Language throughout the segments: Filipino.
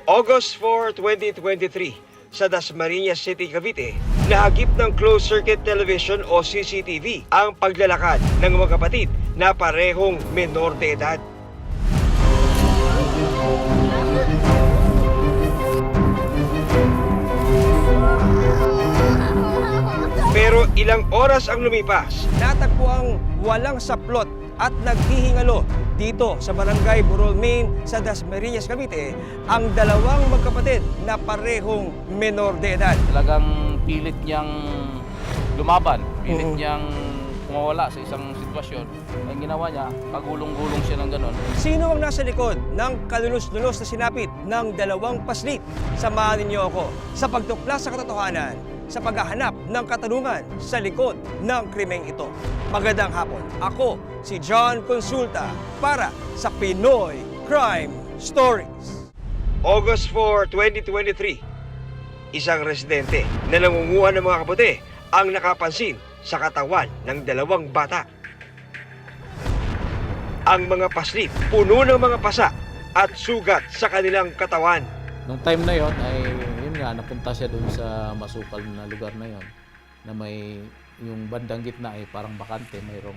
August 4, 2023, sa Dasmariñas City, Cavite, nahagip ng closed-circuit television o CCTV ang paglalakad ng mga kapatid na parehong menor de edad. Pero ilang oras ang lumipas, natagpuang walang saplot at naghihingalo dito sa Barangay Burol Main sa Dasmariñas, Cavite ang dalawang magkapatid na parehong menor de edad. Talagang pilit niyang lumaban, pilit niyang kumawala sa isang sitwasyon. Ang ginawa niya, pagulong-gulong siya ng ganon. Sino ang nasa likod ng kalulos-lulos na sinapit ng dalawang paslit? Samahan ninyo ako sa pagtuklas sa katotohanan sa paghahanap ng katanungan sa likod ng krimeng ito. Magandang hapon. Ako si John Consulta para sa Pinoy Crime Stories. August 4, 2023. Isang residente na nangunguha ng mga kaputi ang nakapansin sa katawan ng dalawang bata. Ang mga paslit puno ng mga pasa at sugat sa kanilang katawan. Nung time na yon ay yun nga, napunta siya doon sa masukal na lugar na yon na may yung bandang gitna ay parang bakante, mayroong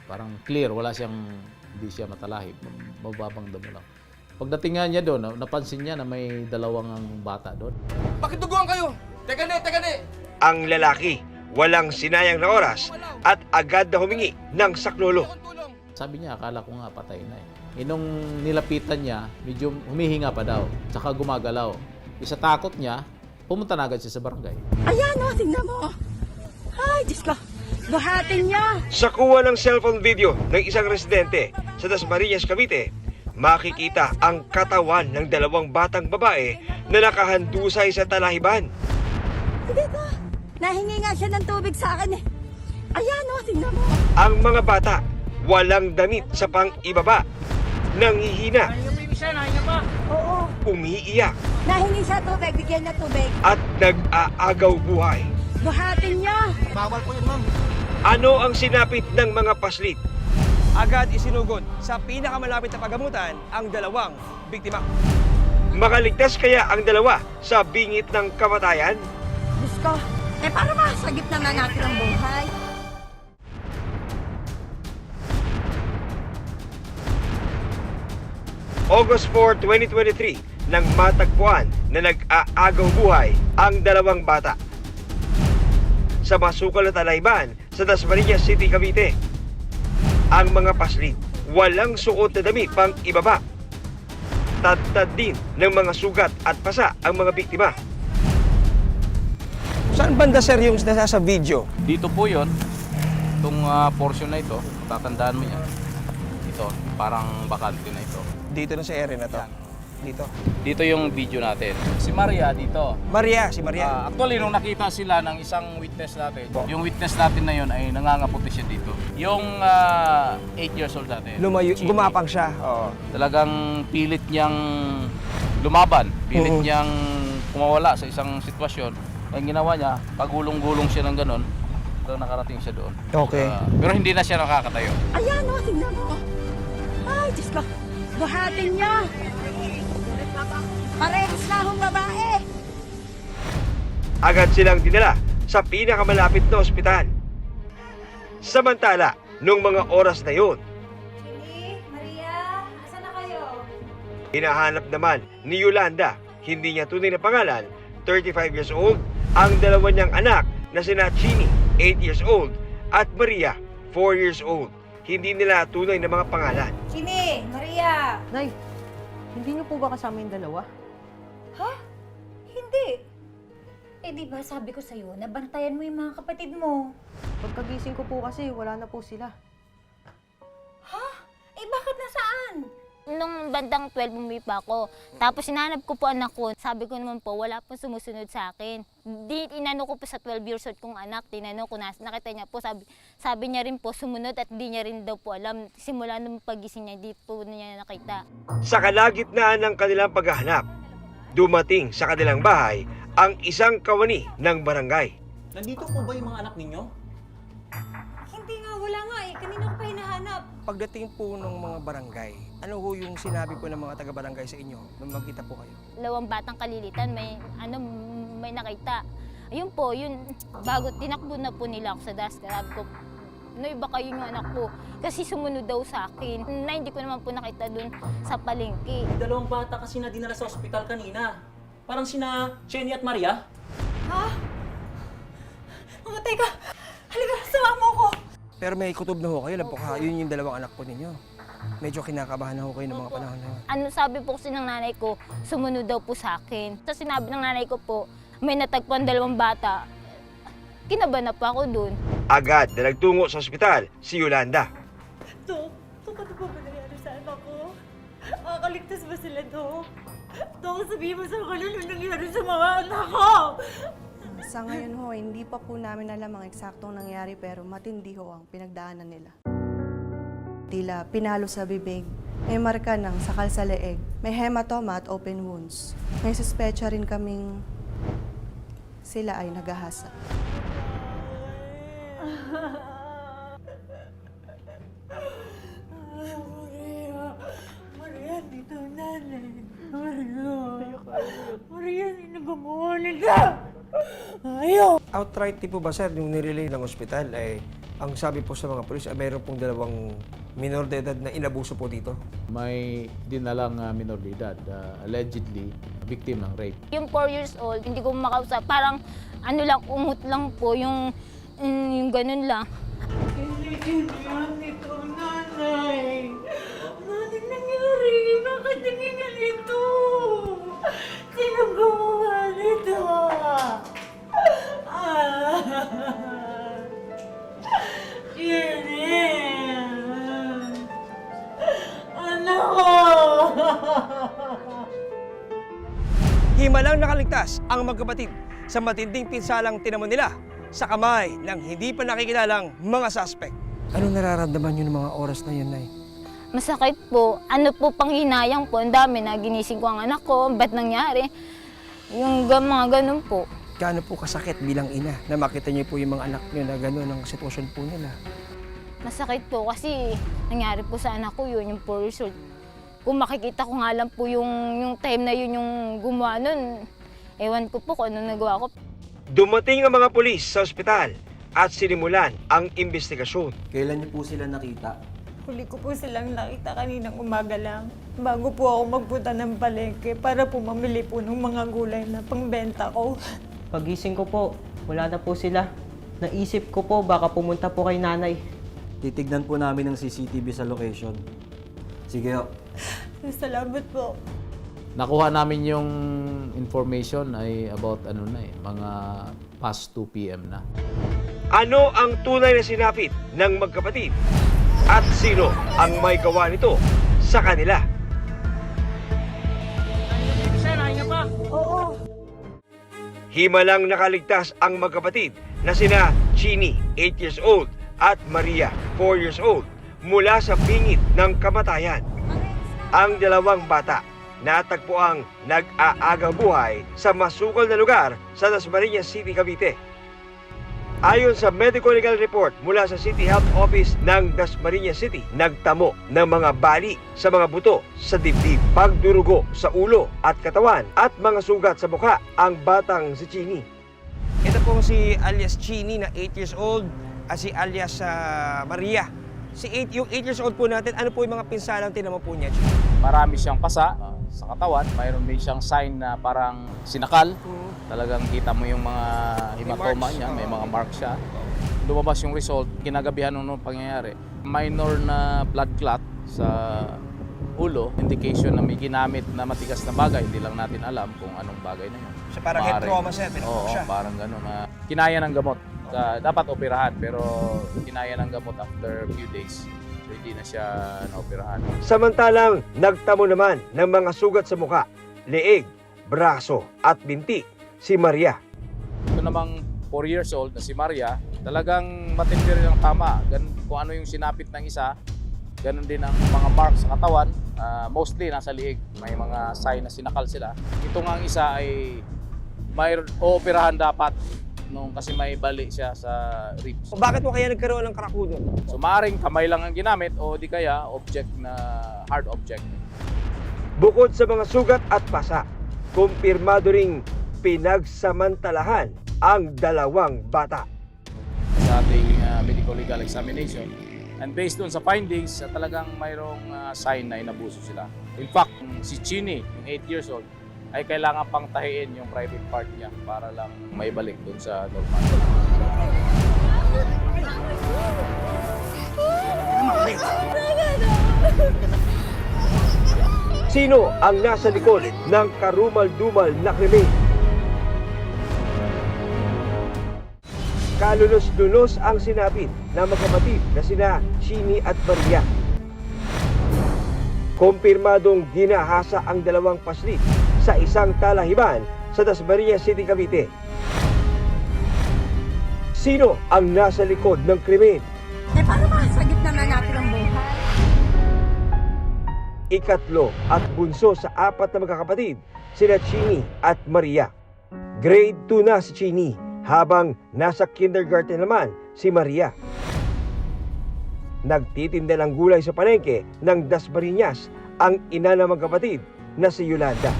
parang clear, hindi siya matalahib, mababang damo lang. Pagdating nga niya doon, napansin niya na may dalawang bata doon. Pakituguan kayo! Teka ni! Ang lalaki, walang sinayang na oras at agad na humingi ng saklolo. Sabi niya, akala ko nga patay na eh. Nung nilapitan niya, medyo humihinga pa daw, tsaka gumagalaw. Isa takot niya, pumunta na agad siya sa barangay. Ayan o, tingnan mo. Ay, Diyos ko. Buhatin niya. Sa kuha ng cellphone video ng isang residente sa Dasmariñas, Cavite, makikita ang katawan ng dalawang batang babae na nakahandusay sa talahiban. Dito, nahingi nga siya ng tubig sa akin eh. Ayan o, tingnan mo. Ang mga bata, walang damit sa pang-ibaba, nanghihina, Oo, umiiyak, nahingi siya tubig, bigyan niya tubig. at nag-aagaw buhay. Buhatin niya. Bawal po yun, ma'am. Ano ang sinapit ng mga paslit? Agad isinugod sa pinakamalapit na pagamutan ang dalawang biktima. Makaligtas kaya ang dalawa sa bingit ng kamatayan? Diyos ko. Para masagip na natin ang buhay. August 4, 2023, nang matagpuan na nag-aagaw buhay ang dalawang bata. Sa masukal na talayban sa Dasmariñas City, Cavite, ang mga paslit walang suot na damit pang ibaba. Tad-tad din ng mga sugat at pasa ang mga biktima. Saan banda sir yung nasa video? Dito po yon, itong portion na ito, tatandaan mo yan. Ito, parang bakante na ito. Dito na sa area na to. Dito. Dito yung video natin. Si Maria dito. Si Maria. Actually, nung nakita sila ng isang witness natin, yung witness natin na yun ay nangangaputi siya dito. Yung 8 years old natin. Chini, Gumapang siya. Oo. talagang pilit niyang lumaban, pilit niyang kumawala sa isang sitwasyon. Ang ginawa niya, pagulong-gulong siya ng ganon, so nakarating siya doon. Okay. Pero hindi na siya nakakatayo. Ayan o, tingnan mo. Ay, Diyos ko. Buhatin niya. Parehas na akong babae. Agad silang dinala sa pinakamalapit na ospital. Samantala, nung mga oras na yun, Chili, Maria, asan na kayo? hinahanap naman ni Yolanda, hindi niya tunay na pangalan, 35 years old, ang dalawa niyang anak na sina Chini, 8 years old, at Maria, 4 years old. Hindi nila tunay na mga pangalan. Chili, Maria! Nay, hindi niyo po ba kasama yung dalawa? Ha? Hindi. Eh di ba sabi ko sa'yo, nabantayan mo yung mga kapatid mo. Pagkagising ko po kasi, wala na po sila. Ha? Eh bakit nasaan? Nung bandang 12, bumili pa ako. Tapos hinahanap ko po anak ko. Sabi ko naman po, wala po sumusunod sa akin. Inano ko po sa 12 years old kong anak. Tinanong ko, nakita niya po, sabi niya rin po, sumunod at di niya rin daw po alam. Simula nung pagising niya, di po niya nakita. Sa kalagitnaan ng kanilang paghahanap, dumating sa kanilang bahay ang isang kawani ng barangay. Nandito po ba yung mga anak ninyo? Hindi nga, wala nga eh. Kanina ko pa hinahanap. pagdating po ng mga barangay, ano ho yung sinabi po ng mga taga-barangay sa inyo nung magkita po kayo? Dalawang batang kalilitan, may nakita. Ayun po, yun, bago tinakbo na po nila ako sa daska, sabi ko, Noy, baka yun yung anak ko. Kasi sumunod daw sa akin, na hindi ko naman po nakita dun sa palengke. Dalawang bata kasi na dinala sa ospital kanina. Parang sina Jenny at Maria. Mamatay ka! Halika, sumama ko! Pero may kutob na ho kayo, alam po ka, yun yung dalawang anak po ninyo. Medyo kinakabahan na ho kayo ng mga panahon na yun. Ano sabi po kasi ng nanay ko, sumunod daw po sa akin. Sa sinabi ng nanay ko po, may natagpuan dalawang bata. Kinabahan na pa ako dun. Agad na nagtungo sa ospital si Yolanda. Dok, ano ba nangyari sa anak ko? Makakaligtas ba sila, Dok? Dok, sabihin mo sa kanila ano nangyari sa mga anak ko! Sa ngayon ho, hindi pa po namin alam ang eksaktong nangyari pero matindi ho ang pinagdaanan nila. Tila pinalo sa bibig, may marka ng sakal sa leeg, may hematoma at open wounds. May suspecha rin kaming sila ay nagahasa. Maria, dito nanay. Maria, sino gumawa nila? Ayaw! Outright po ba sir, yung nirelay ng ospital ay ang sabi po sa mga pulis ay mayroon pong dalawang minor de edad na inabuso po dito? May dinalang minor de edad, allegedly victim ng rape. Yung 4 years old, hindi ko makausap. Parang ano lang, umot lang po, yung ganun lang. Hindi yan ito, nanay. Nanay, nangyari. Bakit nangyari ito? Sino gumawa nito? Jenny! Anak ko! Himalang nakaligtas ang magkapatid sa matinding pinsalang tinamo nila sa kamay ng hindi pa nakikilalang mga suspect. Ano nararamdaman niyo ng mga oras na yun, Nay? Masakit po. Ano po panghinayang po. Ang dami na ginising ko ang anak ko. Ba't nangyari? Yung mga ganun po. Gaano po kasakit bilang ina na makita niyo po yung mga anak niyo na gano'n ang sitwasyon po nila? Masakit po kasi nangyari po sa anak ko yun, yung 4 years old. Kung makikita ko nga lang po yung time na yun yung gumawa nun, ewan ko po kung ano nagawa ko. Dumating ang mga pulis sa ospital at sinimulan ang investigasyon. Kailan niyo po sila nakita? Huli ko po silang nakita kaninang umaga lang. Bago po ako magpunta ng palengke para po mamili po ng mga gulay na pangbenta ko. Pagising ko po, wala na po sila. Naisip ko po baka pumunta po kay nanay. Titignan po namin ang CCTV sa location. Sige ho. Salamat po. Nakuha namin yung information ay about mga past 2 p.m. na. Ano ang tunay na sinapit ng magkapatid? At sino ang may gawa nito sa kanila? Himalang nakaligtas ang magkapatid na sina Chini, 8 years old, at Maria, 4 years old, mula sa bingit ng kamatayan. Ang dalawang bata natagpuang nag-aagang buhay sa masukal na lugar sa Dasmariñas City, Cavite. Ayon sa medical legal report mula sa City Health Office ng Dasmariñas City, nagtamo ng mga bali sa mga buto sa dibdib, pagdurugo sa ulo at katawan at mga sugat sa mukha ang batang si Chini. Ito pong si alias Chini na 8 years old at si alias Maria. Yung 8 years old po natin, ano po yung mga pinsalang tinamo po niya? Marami siyang pasa sa katawan, mayroon din siyang sign na parang sinakal. Talagang kita mo yung mga hematoma niya, may mga mark siya. Lumabas yung result, kinagabihan nung pangyayari. Minor na blood clot sa ulo, indication na may ginamit na matigas na bagay, hindi lang natin alam kung anong bagay na yun. So parang head trauma sir, pinapok siya. Oo, parang gano'n. Kinaya ng gamot. Dapat operahan, pero kinaya ng gamot after a few days. So hindi na siya naoperahan. Samantalang nagtamo naman ng mga sugat sa mukha, leeg, braso at binti si Maria. Ito namang 4 years old na si Maria, talagang matindi rin ang tama. Kung ano yung sinapit ng isa, ganun din ang mga marks sa katawan. Mostly nasa liig, may mga sign na sinakal sila. Ito nga ang isa ay may ooperahan dapat kasi may bali siya sa ribs. Bakit mo kaya nagkaroon ng karakudo? So maaaring kamay lang ang ginamit o di kaya object na hard object. Bukod sa mga sugat at pasa, kumpirmado ring pinagsamantalahan ang dalawang bata. Sa ating medical legal examination. And based dun sa findings, talagang mayroong sign na inabuso sila. In fact, si Chini, yung 8 years old, ay kailangan pang tahiin yung private part niya para lang maibalik dun sa normal. Sino ang nasa likod ng karumal-dumal na krimen? Kalunos-lunos ang sinapit na magkapatid na sina Chini at Maria. Kumpirmadong ginahasa ang dalawang paslit sa isang talahiban sa Dasmariñas City, Cavite. Sino ang nasa likod ng krimen? Paano makasagip naman natin ang buhay? Ikatlo at bunso sa 4 na magkakapatid, sina Chini at Maria. Grade 2 na si Chini, habang nasa kindergarten naman si Maria. Nagtitinda ng gulay sa palengke ng Dasmariñas ang ina ng magkapatid na si Yolanda.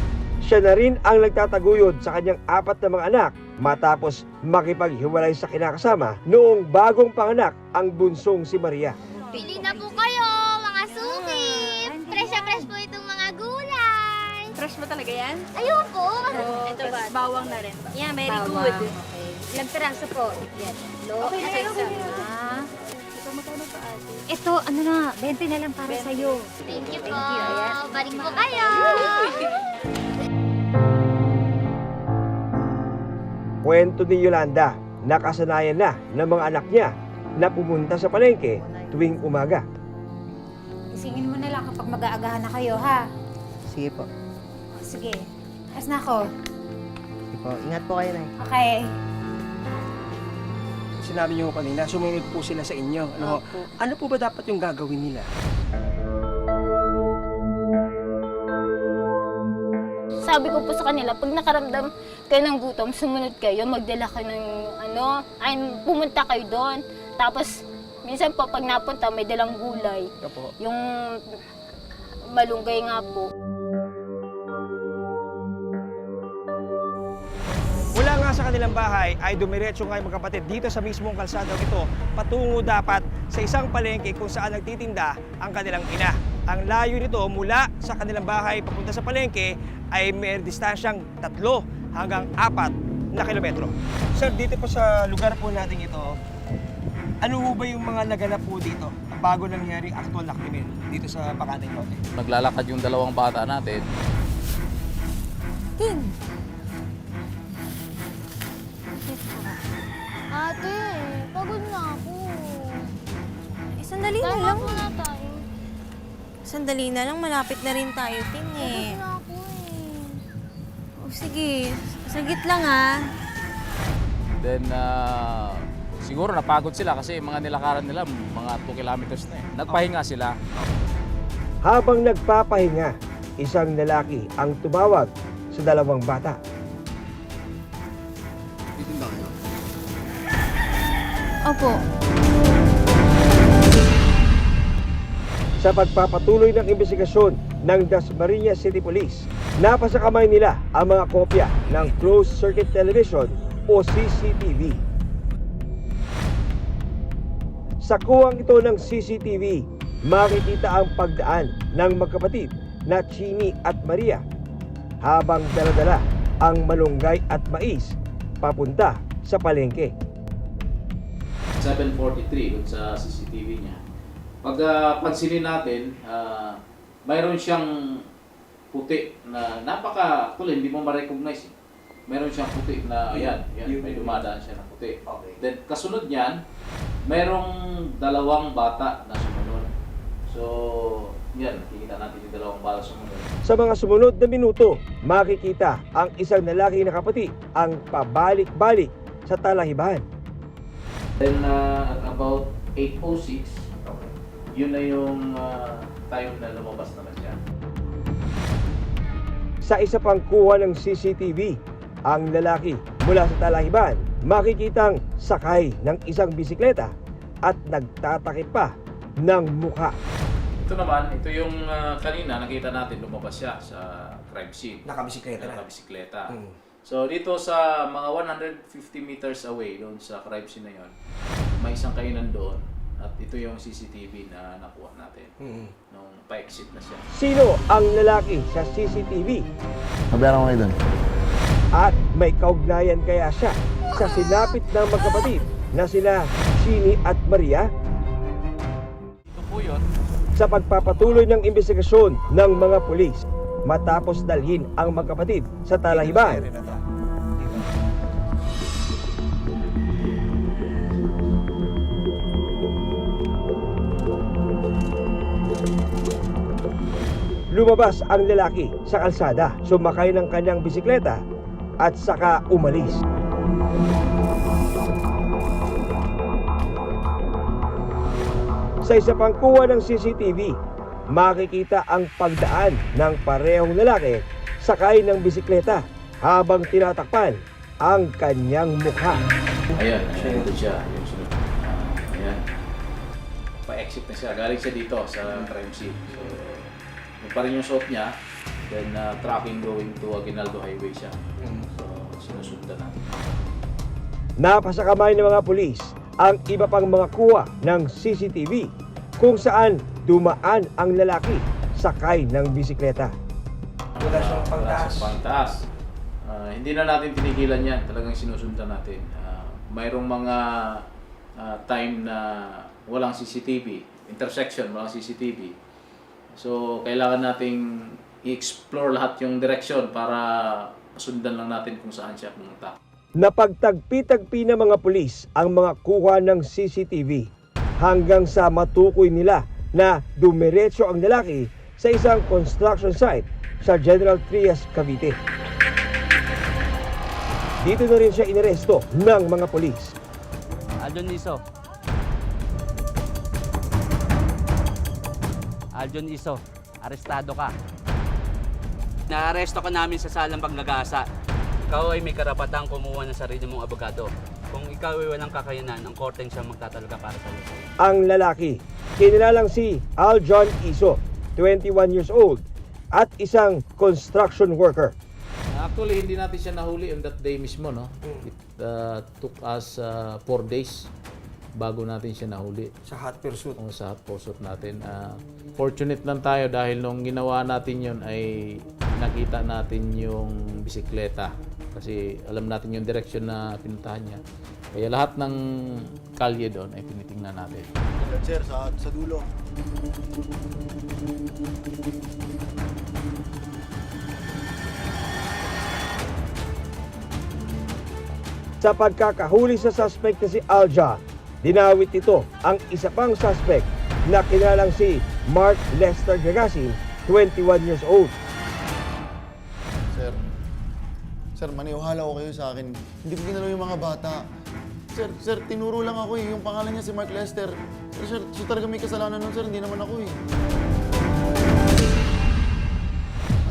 Siya na rin ang nagtataguyod sa kanyang 4 na mga anak matapos makipaghiwalay sa kinakasama noong bagong panganak ang bunsong si Maria. Pili na po kayo, mga sukit! Fresh na fresh po itong mga gulay! Fresh mo talaga yan? Ayun po! Ito ba? Bawang na rin ba? Yeah, very Bawang. good. Okay. Ilang piraso po? Yan. Okay na yun. Ito, magkano pa ate? Ito, ano na, 20 na lang para sa'yo. Thank you po. Balik po kayo. Kwento ni Yolanda, nakasanayan na ng mga anak niya na pumunta sa palengke tuwing umaga. Isingin mo na lang kapag mag-aagahan na kayo, ha? Sige po. Sige. As na ako. Sige po. Ingat po kayo, Nay. Okay. Sinabi niyo kanina, sumunod po sila sa inyo. Ano po ba dapat yung gagawin nila? Sabi ko po sa kanila, pag nakaramdam kayo ng gutom, sumunod kayo, magdala kayo ng pumunta kayo doon. Tapos, minsan po, pag napunta, may dalang gulay. Opo. Yung malunggay nga po. Mula nga sa kanilang bahay ay dumiretso nga yung magkapatid dito sa mismong kalsadang ito patungo dapat sa isang palengke kung saan nagtitinda ang kanilang ina. Ang layo nito mula sa kanilang bahay papunta sa palengke ay may distansyang 3 hanggang 4 na kilometro. Sir, dito po sa lugar po natin ito, ano po ba yung mga naganap po dito bago nangyari actual na krimen dito sa Bacanteng Norte? Naglalakad yung dalawang bata natin. Ate, pagod na ako. Sandali na Tama lang. po na tayo. Sandali na lang. Malapit na rin tayo, Tin, eh. Pagod na ako eh. O, sige. Sagit lang, ha? Then, siguro napagod sila kasi mga nilakaran nila, mga 2 kilometers na eh. Nagpahinga sila. Habang nagpapahinga, isang lalaki ang tumawag sa dalawang bata. Opo. Sa pagpapatuloy ng investigasyon ng Dasmariñas City Police, napasa kamay nila ang mga kopya ng closed circuit television o CCTV. Sa kuwang ito ng CCTV, makikita ang pagdaan ng magkapatid na Chini at Maria habang daladala ang malunggay at mais papunta sa palengke. 7:43 dun sa CCTV niya. Pag pansinin natin, mayroon siyang puti na actually hindi mo ma-recognize. Meron siyang puti na, ayan, may dumadaan siya ng puti. Okay. Then kasunod niyan, mayroong dalawang bata na sumunod. So, yan, nakikita natin yung dalawang bata sumunod. Sa mga sumunod na minuto, makikita ang isang lalaki na kapatid ang pabalik-balik sa talahiban. Then at about 8:06, yun na yung time na lumabas naman siya. Sa isa pang kuha ng CCTV, ang lalaki mula sa Talahiban makikitang sakay ng isang bisikleta at nagtatakip pa ng mukha. Ito naman, ito yung kanina nakita natin lumabas siya sa crime scene. Nakabisikleta Nakabisikleta. So dito sa mga 150 meters away doon sa crime scene na yon, may isang kainan doon at ito yung CCTV na nakuha natin nung pa-exit na siya. Sino ang lalaki sa CCTV? Mabayaran ko kayo doon. At may kaugnayan kaya siya sa sinapit ng magkapatid na sina Chini at Maria? Ito po yun. Sa pagpapatuloy ng investigasyon ng mga pulis matapos dalhin ang magkapatid sa Talahiban. Lumabas ang lalaki sa kalsada, sumakay ng kanyang bisikleta at saka umalis. Sa isa pang kuha ng CCTV, makikita ang pagdaan ng parehong lalaki sakay ng bisikleta habang tinatakpan ang kanyang mukha. Ayan, ito siya. Yung sunod. Ayan. Pa-exit na siya. Galing siya dito sa crime scene. So, yun pa rin yung suot niya. Then, tracking going to Aguinaldo Highway siya. So, sinusundan natin. Napasa kamay ng mga pulis ang iba pang mga kuha ng CCTV kung saan dumaan ang lalaki sakay ng bisikleta. Wala siyang pangtaas. Hindi na natin tinigilan yan. Talagang sinusundan natin. Mayroong mga time na walang CCTV. Intersection, walang CCTV. So, kailangan nating i-explore lahat yung direksyon para sundan lang natin kung saan siya pumunta. Napagtagpi-tagpi ng mga pulis ang mga kuha ng CCTV hanggang sa matukoy nila na dumiretso ang lalaki sa isang construction site sa General Trias, Cavite. Dito na rin siya inaresto ng mga pulis. Aljon Iso. Aljon Iso, arestado ka. Naaresto ka namin sa salang pagnagasa. Ikaw ay may karapatang kumuha ng sarili mong abogado. Kung ikaw ay walang kakayanan, ang korteng siyang magtatalaga para sa iyo. Ang lalaki, kinilalang si Aljon Iso, 21 years old, at isang construction worker. Actually, hindi natin siya nahuli on that day mismo, no? It took us 4 days bago natin siya nahuli. Sa hot pursuit. O sa hot pursuit natin. Fortunate lang tayo dahil nung ginawa natin yun ay nakita natin yung bisikleta. Kasi alam natin yung direksyon na pinuntahan niya. Kaya lahat ng kalye doon ay tinitingnan natin. Sir, sa dulo. Sa pagkakahuli sa suspect na si Aljon, dinawit nito ang isa pang suspect na kinalang si Mark Lester Gagasin, 21 years old. Sir, maniwala ko kayo sa akin. Hindi ko ginalaw yung mga bata. Sir, tinuro lang ako eh. Yung pangalan niya si Mark Lester. Sir, siya talaga may kasalanan nun, sir. Hindi naman ako eh.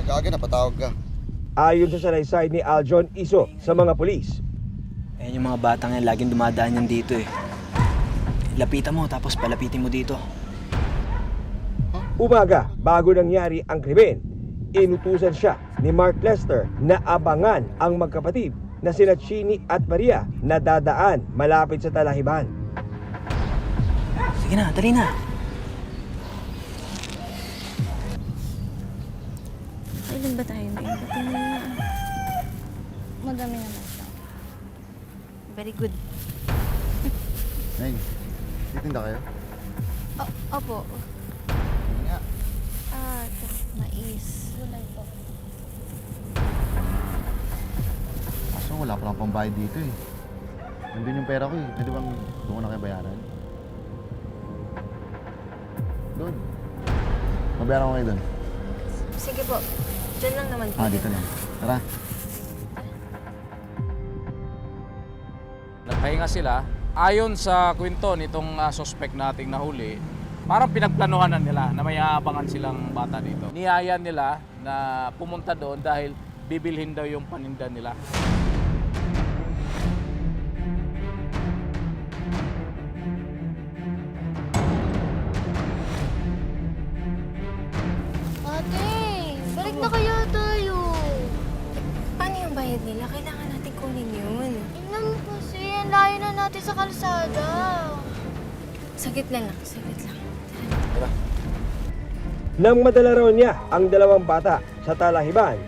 Aga, napatawag ka. Ayon sa salaysay ni Aljon Iso sa mga pulis, Ayan yung mga batang yan, laging dumadaan yan dito eh. Lapitan mo, tapos palapitin mo dito. umaga bago nangyari ang krimen, inutusan siya ni Mark Lester na abangan ang magkapatid na sina Chini at Maria na dadaan malapit sa Talahiban. Sige na, dali na. Ilan ba tayo na? Tingnan na. Madami naman siya. Very good. Neng, titinda kayo? Opo. Nga. Mais. Wala po. Kaso wala pa lang pambayad dito eh. Nandun yung pera ko eh. Pwede bang doon ko na kayo bayaran? Doon. Mabayaran ko kayo doon. Sige po. Diyan lang naman po. Dito lang. Tara. Nagpahinga sila. Ayon sa kwento nitong suspect nating nahuli, parang pinagplanuhan na nila na may aabangan silang bata dito. Niyaya nila na pumunta doon dahil bibilhin daw yung paninda nila. Ate, balik na kaya tayo. Paano yung bayad nila? Kailangan natin kunin yun. Tingnan mo kasi, ang layo na natin sa kalsada. Saglit lang. Nang madala raw niya ang dalawang bata sa talahiban,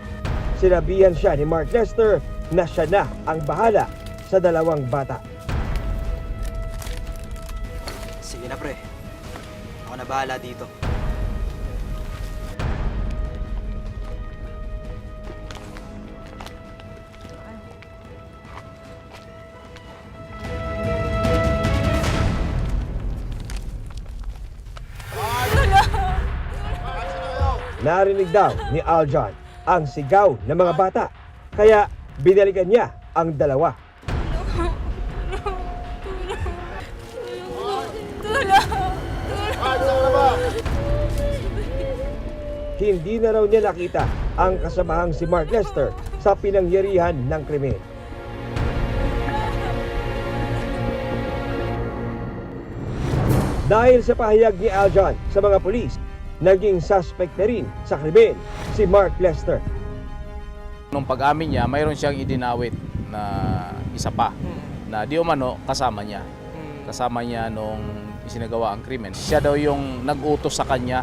sinabihan siya ni Mark Lester na siya na ang bahala sa dalawang bata. Sige na pre, ako na bahala dito. Narinig daw ni Aljon ang sigaw ng mga bata, kaya binalikan niya ang dalawa. Hindi na raw niya nakita ang kasamahang si Mark Lester sa pinangyarihan ng krimen. Dahil sa pahayag ni Aljon sa mga pulis, naging suspect na rin sa krimen si Mark Lester. Nung pag-amin niya, mayroon siyang idinawit na isa pa na di umano kasama niya. Kasama niya nung isinagawa ang krimen. Siya daw yung nag-utos sa kanya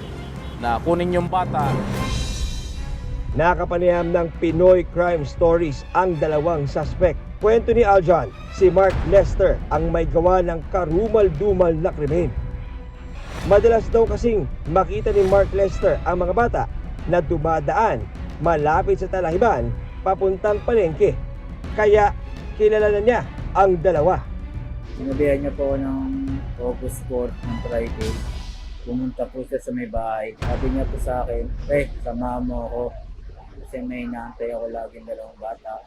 na kunin yung bata. Nakapanayam ng Pinoy Crime Stories ang dalawang suspect. Kwento ni Aljon, si Mark Lester ang may gawa ng karumal-dumal na krimen. Madalas daw kasing makita ni Mark Lester ang mga bata na dumadaan malapit sa talahiban papuntang palengke. Kaya kilala na niya ang dalawa. Sinabihan niya po ako ng August 4 ng Friday. Pumunta po siya sa may bahay. Sabi niya po sa akin, samahan mo ako. Kasi may inaantay ako laging dalawang bata.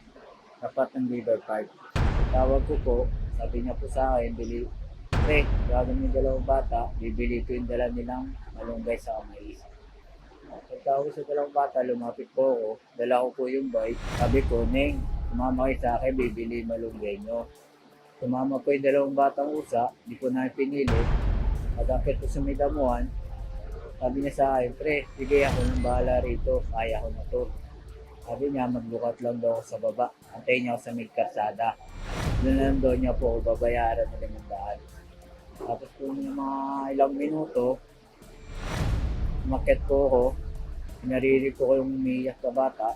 Dapat ng River Park. Tawag ko po, sabi niya po sa akin, gagawin yung dalawang bata, bibili ko yung dala nilang malunggay sa mais. Pagtawag ko sa dalawang bata, lumapit po ako, dala ko po yung bike. Sabi ko, Neng, sumama kayo sa akin, bibili malunggay nyo. Sumama po yung dalawang batang usa, hindi ko na pinili. Pag-akit ko sa may damuhan, sabi niya sa akin, sige ako nang bahala rito, kaya ko na to. Sabi niya, magbukat lang daw ako sa baba. Antayin niya ako sa may karsada. Doon lang daw niya po ako babayaran ng 500. Tapos po ng mga ilang minuto, umakyat po ako. Pinarinig ko yung umiiyak na bata.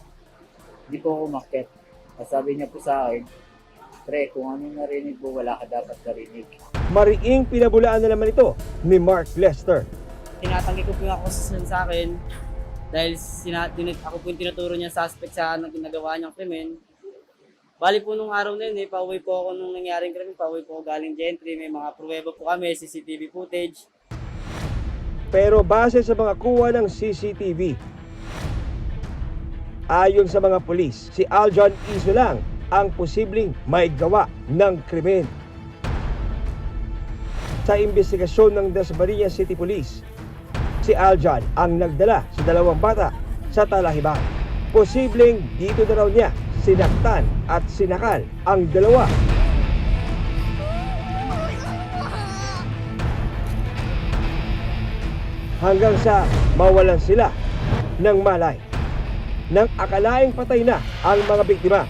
Hindi po ako umakyat. Sabi niya po sa akin, kung anong narinig po, wala ka dapat narinig. Mariing pinabulaan na naman ito ni Mark Lester. Tinatanggi ko po yung akusasyon sa akin dahil ako po yung tinuturo niya suspect sa ginagawa niyang krimen. Bali po nung araw na yun, pauwi po ako nung nangyaring krimen, pauwi po ako galing Gentry, may mga pruweba po kami, CCTV footage. Pero base sa mga kuha ng CCTV, ayon sa mga pulis, si Aljon Iso lang ang posibleng may gawa ng krimen. Sa investigasyon ng Dasmariñas City Police, si Aljon ang nagdala sa dalawang bata sa talahiban. Posibleng dito na raw niya sinaktan at sinakal ang dalawa. Hanggang sa mawalan sila ng malay. Nang akalaing patay na ang mga biktima,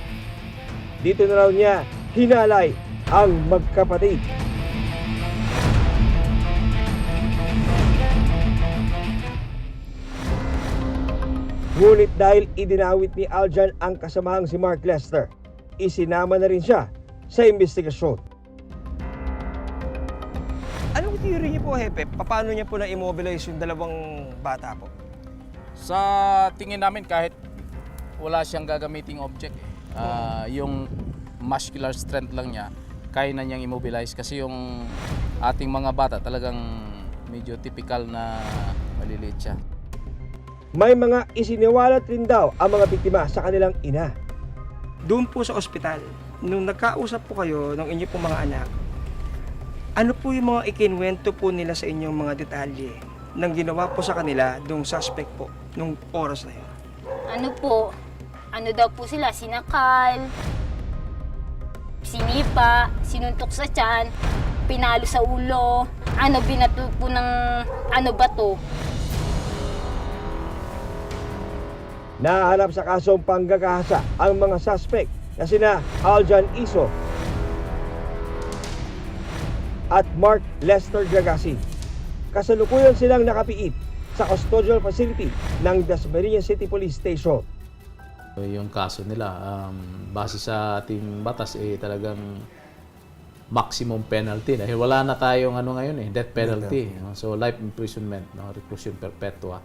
dito na raw niya hinalay ang magkapatid. Ngunit dahil idinawit ni Aljon ang kasamahang si Mark Lester, isinama na rin siya sa investigasyon. Anong theory niyo po, Hepe? Paano niya po na-immobilize yung dalawang bata po? Sa tingin namin kahit wala siyang gagamiting object, yung muscular strength lang niya, kaya na niyang immobilize kasi yung ating mga bata talagang medyo typical na maliliit siya. May mga isiniwalat rin daw ang mga biktima sa kanilang ina. Doon po sa ospital, nung nagkausap po kayo ng inyong pong mga anak, ano po yung mga ikinwento po nila sa inyong mga detalye nang ginawa po sa kanila nung suspect po nung oras na yun? Ano po, ano daw po sila, sinakal, sinipa, sinuntok sa tiyan, pinalo sa ulo, binato po ng bato. Nahanap sa kasong panggagahasa ang mga suspect na sina Aljan Iso at Mark Lester Gagasi. Kasalukuyan silang nakapiit sa custodial facility ng Dasmariñas City Police Station. Yung kaso nila, base sa ating batas, talagang maximum penalty. Dahil wala na tayong ngayon, death penalty. So life imprisonment, reclusion perpetua,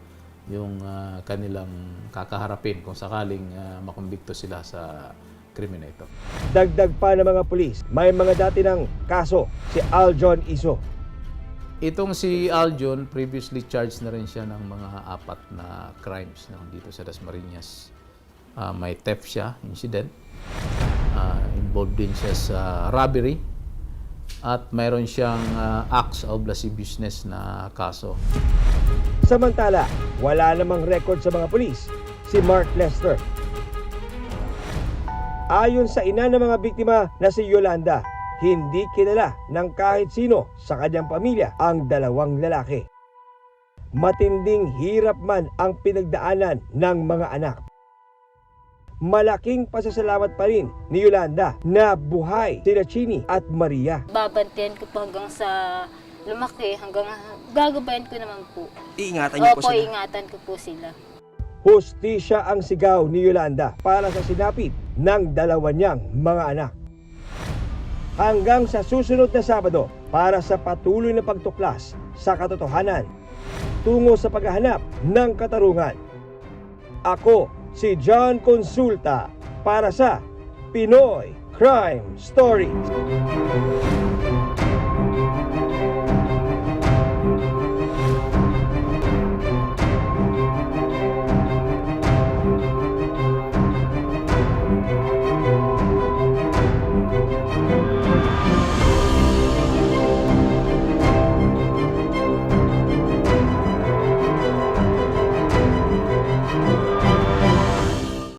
yung kanilang kakaharapin kung sakaling makumbikto sila sa krimen na ito. Dagdag pa ng mga pulis, may mga dati ng kaso si Aljon Iso. Itong si Aljon, previously charged na rin siya ng mga 4 na crimes dito sa Dasmariñas. May theft siya, incident. Involved din siya sa robbery. At mayroon siyang acts of lasciviousness na kaso. Samantala, wala namang record sa mga pulis si Mark Lester. Ayon sa ina ng mga biktima na si Yolanda, hindi kilala ng kahit sino sa kanyang pamilya ang 2 lalaki. Matinding hirap man ang pinagdaanan ng mga anak. Malaking pasasalamat pa rin ni Yolanda na buhay sila Chini at Maria. Babantayan ko po hanggang sa lumaki, hanggang gagabayan ko naman po. Iingatan niyo po sila? Iingatan ko po sila. Hustisya ang sigaw ni Yolanda para sa sinapit ng 2 niyang mga anak. Hanggang sa susunod na Sabado para sa patuloy na pagtuklas sa katotohanan tungo sa paghahanap ng katarungan. Ako si John Consulta para sa Pinoy Crime Stories.